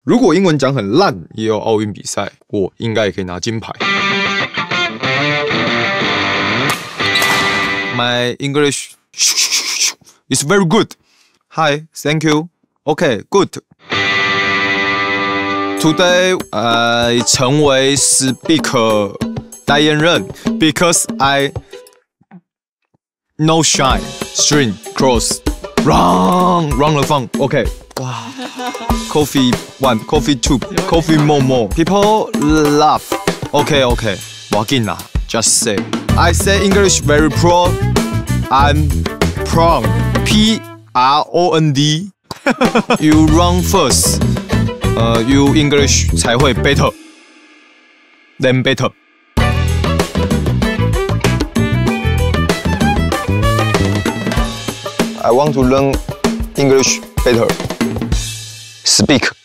如果英文讲很烂，也有奥运比赛，我应该也可以拿金牌。My English is very good. Hi, thank you. Okay, good. Today, I 成为 speaker 代言人 because I no shine, string, cross, run 了放 OK 哇 Coffee 1 Coffee 2 Coffee more People laugh OK 我紧啦 Just say I say English very proud I'm proud P-R-O-N-D You run first You English 才会 better Then better I want to learn English better. Speak.